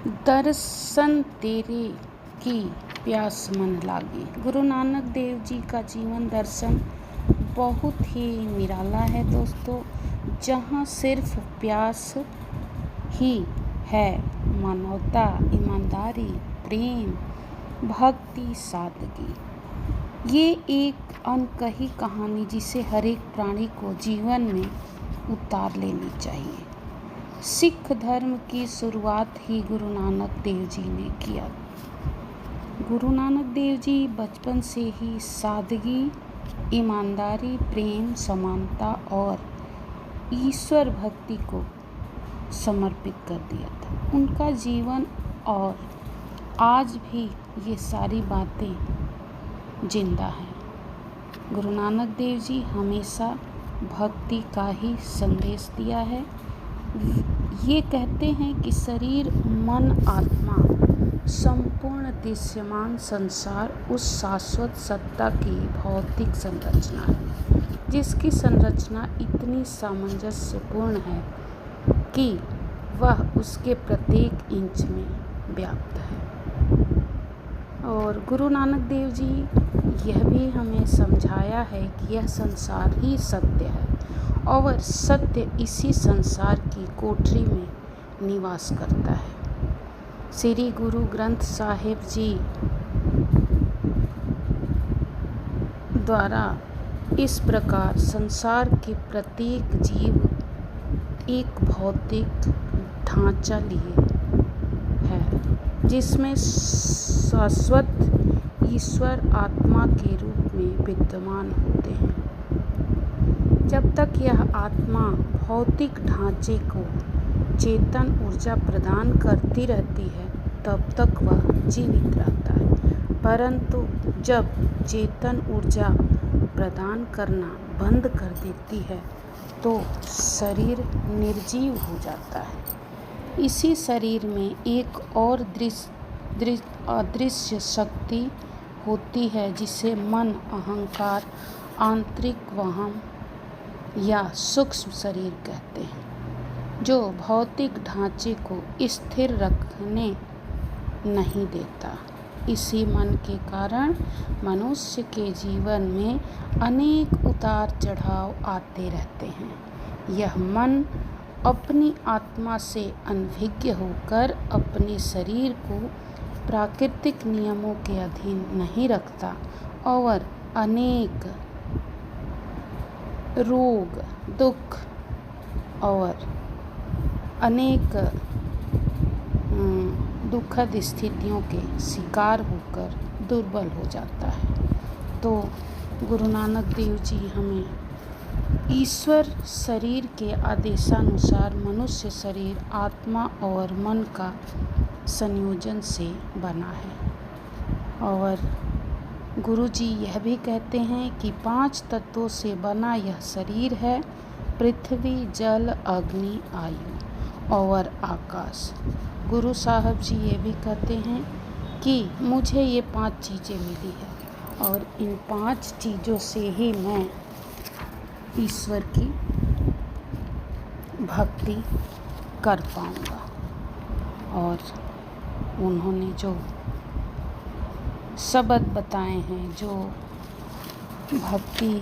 दर्शन तेरे की प्यास मन लागी। गुरु नानक देव जी का जीवन दर्शन बहुत ही निराला है दोस्तों, जहाँ सिर्फ प्यास ही है, मानवता, ईमानदारी, प्रेम, भक्ति, सादगी। ये एक अनकही कहानी जिसे हर एक प्राणी को जीवन में उतार लेनी चाहिए। सिख धर्म की शुरुआत ही गुरु नानक देव जी ने किया। गुरु नानक देव जी बचपन से ही सादगी, ईमानदारी, प्रेम, समानता और ईश्वर भक्ति को समर्पित कर दिया था। उनका जीवन और आज भी ये सारी बातें जिंदा हैं। गुरु नानक देव जी हमेशा भक्ति का ही संदेश दिया है। ये कहते हैं कि शरीर, मन, आत्मा, संपूर्ण दृश्यमान संसार उस शाश्वत सत्ता की भौतिक संरचना है, जिसकी संरचना इतनी सामंजस्यपूर्ण है कि वह उसके प्रत्येक इंच में व्याप्त है। और गुरु नानक देव जी यह भी हमें समझाया है कि यह संसार ही सत्य है और सत्य इसी संसार की कोठरी में निवास करता है। श्री गुरु ग्रंथ साहिब जी द्वारा इस प्रकार संसार के प्रत्येक जीव एक भौतिक ढांचा लिए है, जिसमें शाश्वत ईश्वर आत्मा के रूप में विद्यमान होते हैं। जब तक यह आत्मा भौतिक ढांचे को चेतन ऊर्जा प्रदान करती रहती है, तब तक वह जीवित रहता है। परंतु जब चेतन ऊर्जा प्रदान करना बंद कर देती है, तो शरीर निर्जीव हो जाता है। इसी शरीर में एक और अदृश्य शक्ति होती है, जिसे मन, अहंकार, आंतरिक वहम या सूक्ष्म शरीर कहते हैं, जो भौतिक ढांचे को स्थिर रखने नहीं देता। इसी मन के कारण मनुष्य के जीवन में अनेक उतार चढ़ाव आते रहते हैं। यह मन अपनी आत्मा से अनभिज्ञ होकर अपने शरीर को प्राकृतिक नियमों के अधीन नहीं रखता और अनेक रोग, दुख और अनेक दुखद स्थितियों के शिकार होकर दुर्बल हो जाता है। तो गुरु नानक देव जी हमें ईश्वर शरीर के आदेशानुसार मनुष्य शरीर आत्मा और मन का संयोजन से बना है। और गुरु जी यह भी कहते हैं कि 5 तत्वों से बना यह शरीर है: पृथ्वी, जल, अग्नि, आयु और आकाश। गुरु साहब जी ये भी कहते हैं कि मुझे ये 5 चीज़ें मिली है और इन 5 चीज़ों से ही मैं ईश्वर की भक्ति कर पाऊँगा। और उन्होंने जो शब्द बताए हैं, जो भक्ति